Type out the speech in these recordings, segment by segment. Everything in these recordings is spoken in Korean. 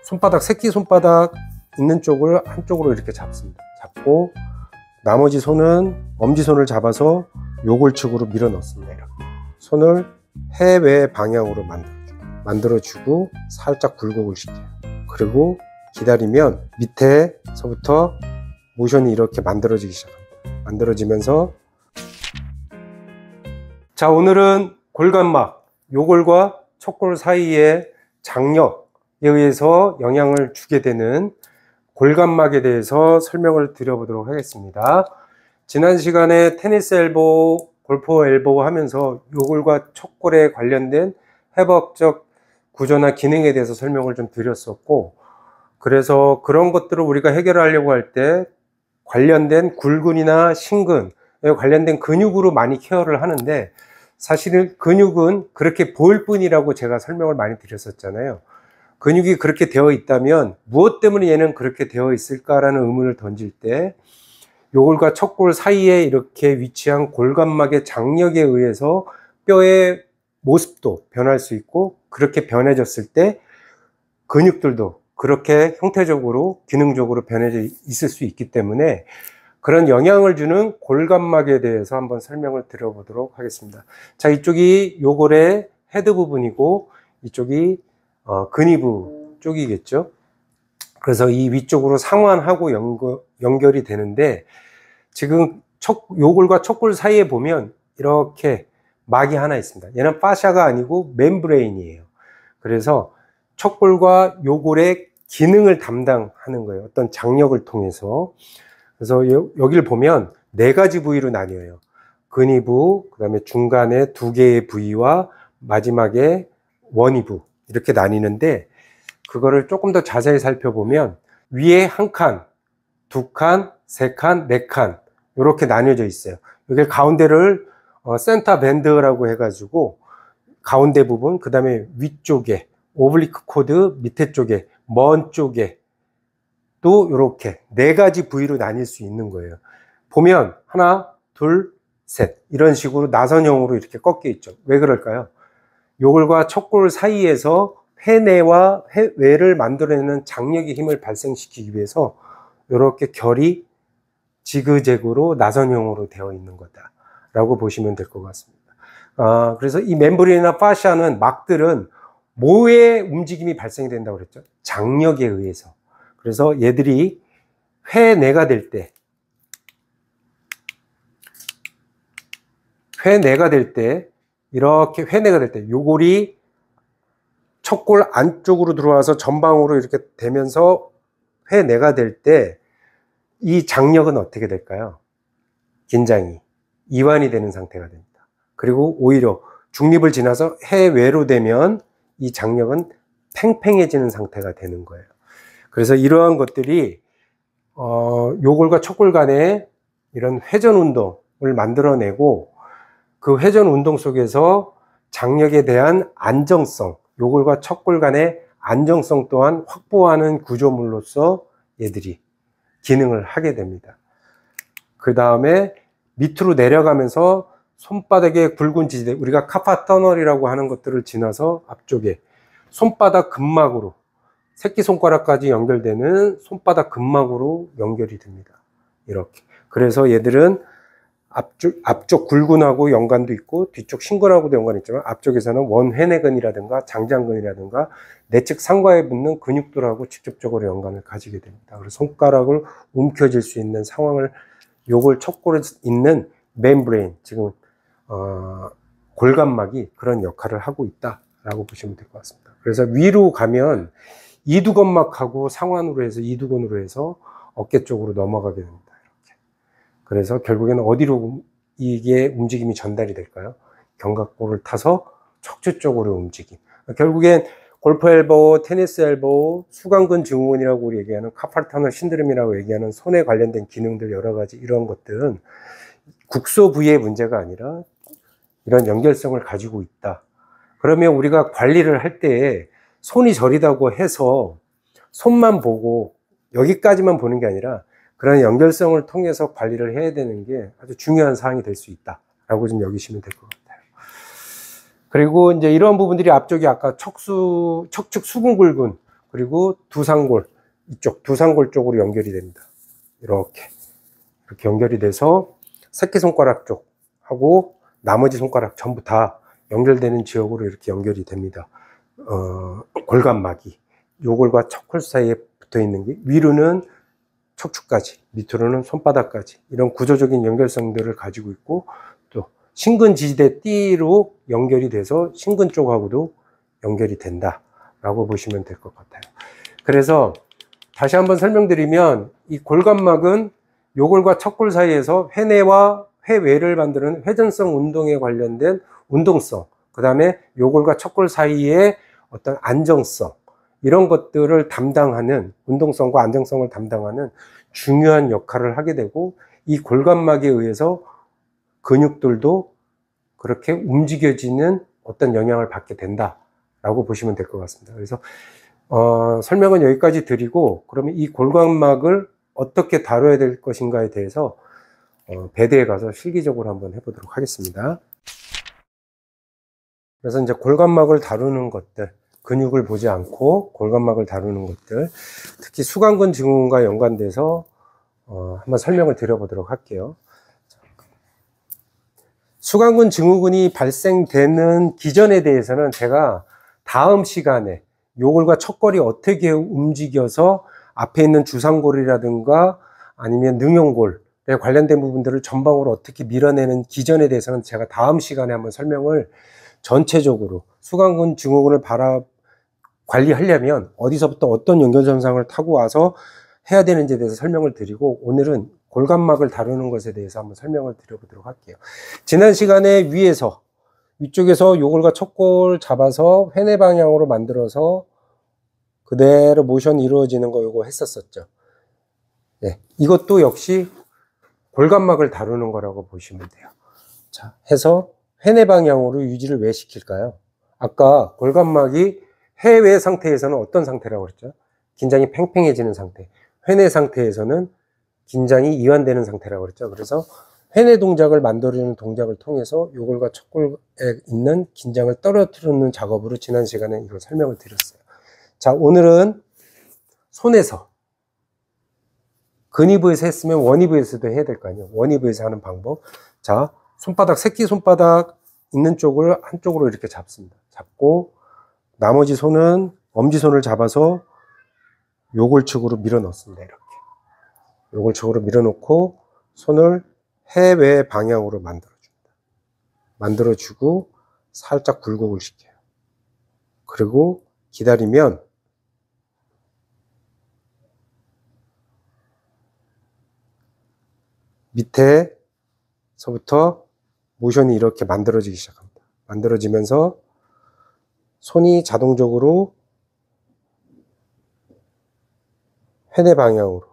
손바닥, 새끼손바닥 있는 쪽을 한쪽으로 이렇게 잡습니다. 잡고 나머지 손은 엄지손을 잡아서 요골측으로 밀어 넣습니다. 이렇게 손을 해외 방향으로 만들어주고 살짝 굴곡을 시켜요. 그리고 기다리면 밑에서부터 모션이 이렇게 만들어지기 시작합니다. 만들어지면서, 자, 오늘은 골간막, 요골과 척골 사이의 장력에 의해서 영향을 주게 되는 골간막에 대해서 설명을 드려보도록 하겠습니다. 지난 시간에 테니스 엘보, 골프 엘보 하면서 요골과 척골에 관련된 해부학적 구조나 기능에 대해서 설명을 좀 드렸었고, 그래서 그런 것들을 우리가 해결하려고 할 때 관련된 굴근이나 신근에 관련된 근육으로 많이 케어를 하는데, 사실은 근육은 그렇게 보일 뿐이라고 제가 설명을 많이 드렸었잖아요. 근육이 그렇게 되어 있다면 무엇 때문에 얘는 그렇게 되어 있을까라는 의문을 던질 때, 요골과 척골 사이에 이렇게 위치한 골간막의 장력에 의해서 뼈의 모습도 변할 수 있고, 그렇게 변해졌을 때 근육들도 그렇게 형태적으로 기능적으로 변해져 있을 수 있기 때문에 그런 영향을 주는 골간막에 대해서 한번 설명을 드려보도록 하겠습니다. 자, 이쪽이 요골의 헤드 부분이고 이쪽이 근위부 쪽이겠죠. 그래서 이 위쪽으로 상완하고 연결이 되는데, 지금 요골과 척골 사이에 보면 이렇게 막이 하나 있습니다. 얘는 파샤가 아니고 멤브레인이에요. 그래서 척골과 요골의 기능을 담당하는 거예요. 어떤 장력을 통해서. 그래서 여기를 보면 네 가지 부위로 나뉘어요. 근위부, 그 다음에 중간에 두 개의 부위와 마지막에 원위부, 이렇게 나뉘는데, 그거를 조금 더 자세히 살펴보면 위에 한 칸, 두 칸, 세 칸, 네 칸 이렇게 나뉘어져 있어요. 여기 가운데를 센터 밴드라고 해가지고 가운데 부분, 그 다음에 위쪽에 오블리크 코드, 밑에 쪽에 먼 쪽에 또 이렇게 네 가지 부위로 나뉠 수 있는 거예요. 보면 하나, 둘, 셋 이런 식으로 나선형으로 이렇게 꺾여 있죠. 왜 그럴까요? 요골과 척골 사이에서 회내와 회외를 만들어내는 장력의 힘을 발생시키기 위해서 이렇게 결이 지그재그로 나선형으로 되어 있는 거다라고 보시면 될 것 같습니다. 그래서 이 멤브레인이나 파샤는 막들은 뭐의 움직임이 발생이 된다고 그랬죠? 장력에 의해서. 그래서 얘들이 회내가 될 때, 이렇게 회내가 될 때, 요골이 척골 안쪽으로 들어와서 전방으로 이렇게 되면서 회내가 될 때, 이 장력은 어떻게 될까요? 긴장이 이완이 되는 상태가 됩니다. 그리고 오히려 중립을 지나서 해외로 되면 이 장력은 팽팽해지는 상태가 되는 거예요. 그래서 이러한 것들이 요골과 척골 간에 이런 회전 운동을 만들어내고, 그 회전 운동 속에서 장력에 대한 안정성, 요골과 척골 간의 안정성 또한 확보하는 구조물로서 얘들이 기능을 하게 됩니다. 그 다음에 밑으로 내려가면서 손바닥의 굵은 지지대, 우리가 카파 터널이라고 하는 것들을 지나서 앞쪽에 손바닥 근막으로, 새끼손가락까지 연결되는 손바닥 근막으로 연결이 됩니다. 이렇게. 그래서 얘들은 앞쪽 굴근하고 연관도 있고 뒤쪽 신근하고도 연관이 있지만, 앞쪽에서는 원회내근이라든가 장장근이라든가 내측 상과에 붙는 근육들하고 직접적으로 연관을 가지게 됩니다. 그래서 손가락을 움켜쥘 수 있는 상황을, 요골 척골에 있는 멤브레인, 지금 골간막이 그런 역할을 하고 있다라고 보시면 될 것 같습니다. 그래서 위로 가면 이두근막하고 상완으로 해서 이두근으로 해서 어깨 쪽으로 넘어가게 됩니다. 이렇게. 그래서 결국에는 어디로 이게 움직임이 전달이 될까요? 견갑골을 타서 척추 쪽으로 움직임. 결국엔 골프 엘보, 테니스 엘보, 수강근 증후군이라고 우리 얘기하는 카팔 터널 신드롬이라고 얘기하는 손에 관련된 기능들 여러 가지, 이런 것들은 국소 부위의 문제가 아니라 이런 연결성을 가지고 있다. 그러면 우리가 관리를 할 때 손이 저리다고 해서 손만 보고 여기까지만 보는 게 아니라 그런 연결성을 통해서 관리를 해야 되는 게 아주 중요한 사항이 될 수 있다라고 좀 여기시면 될 것 같아요. 그리고 이제 이런 부분들이 앞쪽에 아까 척측 수근골근, 그리고 두상골, 이쪽 두상골 쪽으로 연결이 됩니다. 이렇게 연결이 돼서 새끼손가락 쪽하고 나머지 손가락 전부 다 연결되는 지역으로 이렇게 연결이 됩니다. 골간막이 요골과 척골 사이에 붙어 있는 게 위로는 척추까지, 밑으로는 손바닥까지 이런 구조적인 연결성들을 가지고 있고, 또 신근지지대 띠로 연결이 돼서 신근 쪽하고도 연결이 된다 라고 보시면 될 것 같아요. 그래서 다시 한번 설명드리면, 이 골간막은 요골과 척골 사이에서 회내와 회외를 만드는 회전성 운동에 관련된 운동성, 그 다음에 요골과 척골 사이의 어떤 안정성, 이런 것들을 담당하는, 운동성과 안정성을 담당하는 중요한 역할을 하게 되고, 이 골간막에 의해서 근육들도 그렇게 움직여지는 어떤 영향을 받게 된다라고 보시면 될 것 같습니다. 그래서 설명은 여기까지 드리고, 그러면 이 골간막을 어떻게 다뤄야 될 것인가에 대해서 배드에 가서 실기적으로 한번 해보도록 하겠습니다. 그래서 이제 골간막을 다루는 것들, 근육을 보지 않고 골간막을 다루는 것들, 특히 수강근 증후군과 연관돼서 한번 설명을 드려보도록 할게요. 수강근 증후군이 발생되는 기전에 대해서는 제가 다음 시간에 요골과 척골이 어떻게 움직여서 앞에 있는 주상골이라든가 아니면 능형골에 관련된 부분들을 전방으로 어떻게 밀어내는 기전에 대해서는 제가 다음 시간에 한번 설명을 전체적으로, 수강근 증후군을 관리하려면 어디서부터 어떤 연결선상을 타고 와서 해야 되는지에 대해서 설명을 드리고, 오늘은 골간막을 다루는 것에 대해서 한번 설명을 드려보도록 할게요. 지난 시간에 위쪽에서 요골과 척골 잡아서 회내 방향으로 만들어서 그대로 모션이 이루어지는 거 요거 했었었죠. 네, 이것도 역시 골간막을 다루는 거라고 보시면 돼요. 자, 해서 회내 방향으로 유지를 왜 시킬까요? 아까 골간막이 회외 상태에서는 어떤 상태라고 그랬죠? 긴장이 팽팽해지는 상태. 회내 상태에서는 긴장이 이완되는 상태라고 그랬죠. 그래서 회내 동작을 만들어주는 동작을 통해서 요골과 척골에 있는 긴장을 떨어뜨리는 작업으로 지난 시간에 이걸 설명을 드렸어요. 자, 오늘은 손에서, 근위부에서 했으면 원위부에서도 해야 될 거 아니에요. 원위부에서 하는 방법. 자, 손바닥, 새끼손바닥 있는 쪽을 한쪽으로 이렇게 잡습니다. 잡고 나머지 손은 엄지손을 잡아서 요골측으로 밀어 넣습니다. 이렇게 요골측으로 밀어 놓고 손을 해외 방향으로 만들어줍니다. 만들어주고 살짝 굴곡을 시켜요. 그리고 기다리면 밑에서부터 모션이 이렇게 만들어지기 시작합니다. 만들어지면서 손이 자동적으로 회내 방향으로,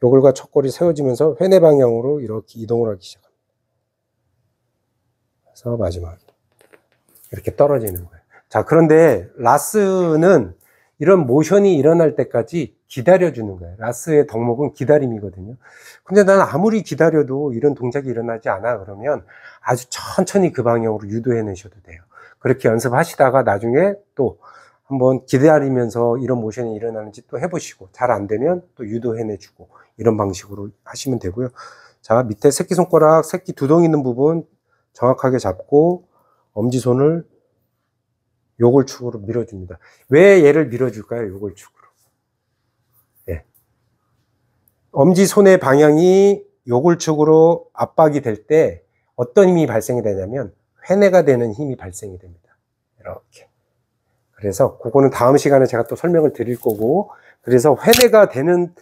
요골과 척골이 세워지면서 회내 방향으로 이렇게 이동을 하기 시작합니다. 그래서 마지막에 이렇게 떨어지는 거예요. 자, 그런데 라스는 이런 모션이 일어날 때까지 기다려주는 거예요. 라스의 덕목은 기다림이거든요. 근데 난 아무리 기다려도 이런 동작이 일어나지 않아 그러면 아주 천천히 그 방향으로 유도해 내셔도 돼요. 그렇게 연습하시다가 나중에 또 한번 기다리면서 이런 모션이 일어나는지 또 해보시고, 잘 안 되면 또 유도해 내주고, 이런 방식으로 하시면 되고요. 자, 밑에 새끼손가락, 새끼 두덩이 있는 부분 정확하게 잡고 엄지손을 요골축으로 밀어줍니다. 왜 얘를 밀어줄까요? 요골축으로. 예. 엄지손의 방향이 요골축으로 압박이 될 때 어떤 힘이 발생이 되냐면 회내가 되는 힘이 발생이 됩니다. 이렇게. 그래서 그거는 다음 시간에 제가 또 설명을 드릴 거고, 그래서 회내가 되는,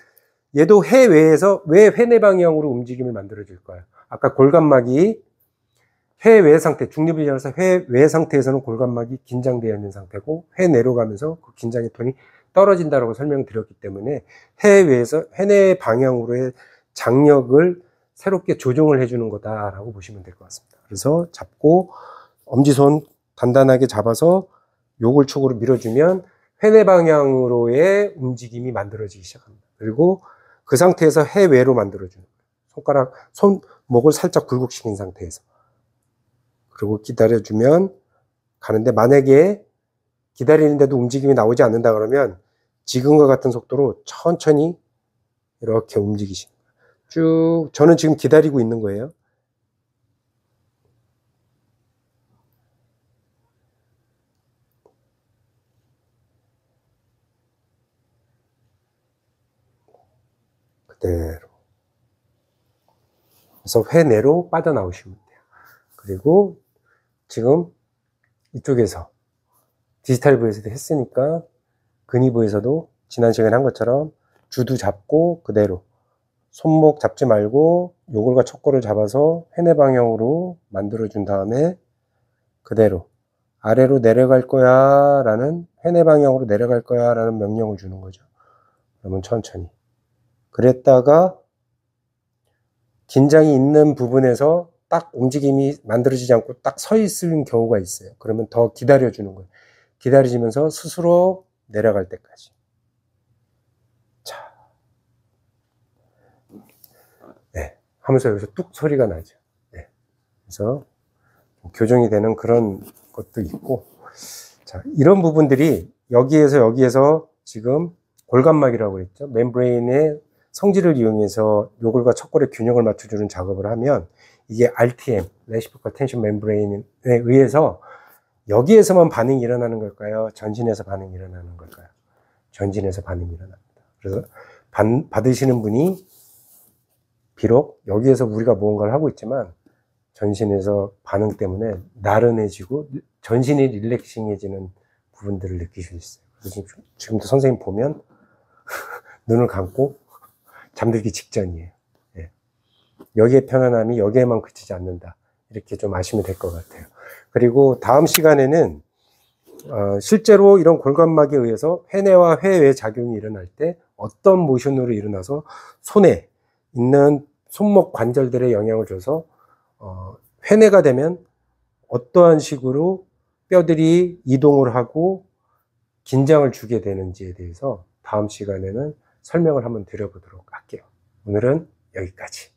얘도 해외에서 왜 회내 방향으로 움직임을 만들어 줄까요? 아까 골간막이 회외 상태, 중립이라서 회외 상태에서는 골간막이 긴장되어 있는 상태고, 회내로 가면서 그 긴장의 톤이 떨어진다고 설명드렸기 때문에 해외에서 회내 방향으로의 장력을 새롭게 조정을 해주는 거다라고 보시면 될 것 같습니다. 그래서 잡고 엄지손 단단하게 잡아서 요골축으로 밀어주면 회내 방향으로의 움직임이 만들어지기 시작합니다. 그리고 그 상태에서 해외로 만들어주는 거예요. 손목을 살짝 굴곡시킨 상태에서. 그리고 기다려주면 가는데, 만약에 기다리는데도 움직임이 나오지 않는다 그러면 지금과 같은 속도로 천천히 이렇게 움직이시는 거예요. 쭉, 저는 지금 기다리고 있는 거예요. 그대로. 그래서 회 내로 빠져나오시면 돼요. 그리고 지금 이쪽에서 디지털 V에서도 했으니까 근위부에서도 지난 시간에 한 것처럼 주두 잡고 그대로 손목 잡지 말고 요골과 척골을 잡아서 회내 방향으로 만들어 준 다음에 그대로 아래로 내려갈 거야 라는, 회내 방향으로 내려갈 거야 라는 명령을 주는 거죠. 그러면 천천히. 그랬다가 긴장이 있는 부분에서 딱 움직임이 만들어지지 않고 딱 서 있는 경우가 있어요. 그러면 더 기다려 주는 거예요. 기다려지면서 스스로 내려갈 때까지. 자, 네, 하면서 여기서 뚝 소리가 나죠. 네, 그래서 교정이 되는 그런 것도 있고, 자, 이런 부분들이 여기에서 지금 골감막이라고 했죠. 멤브레인의 성질을 이용해서 요골과 척골의 균형을 맞춰주는 작업을 하면 이게 RTM, 레시포컬 텐션 멤브레인에 의해서 여기에서만 반응이 일어나는 걸까요? 전신에서 반응이 일어나는 걸까요? 전신에서 반응이 일어납니다. 그래서 받으시는 분이 비록 여기에서 우리가 무언가를 하고 있지만 전신에서 반응 때문에 나른해지고 전신이 릴렉싱해지는 부분들을 느끼실 수 있어요. 그래서 지금도 선생님 보면 눈을 감고 잠들기 직전이에요. 예. 여기에 편안함이 여기에만 그치지 않는다. 이렇게 좀 아시면 될 것 같아요. 그리고 다음 시간에는 실제로 이런 골감막에 의해서 회내와 회외 작용이 일어날 때 어떤 모션으로 일어나서 손에 있는 손목 관절들에 영향을 줘서 회내가 되면 어떠한 식으로 뼈들이 이동을 하고 긴장을 주게 되는지에 대해서 다음 시간에는 설명을 한번 드려보도록 할게요. 오늘은 여기까지.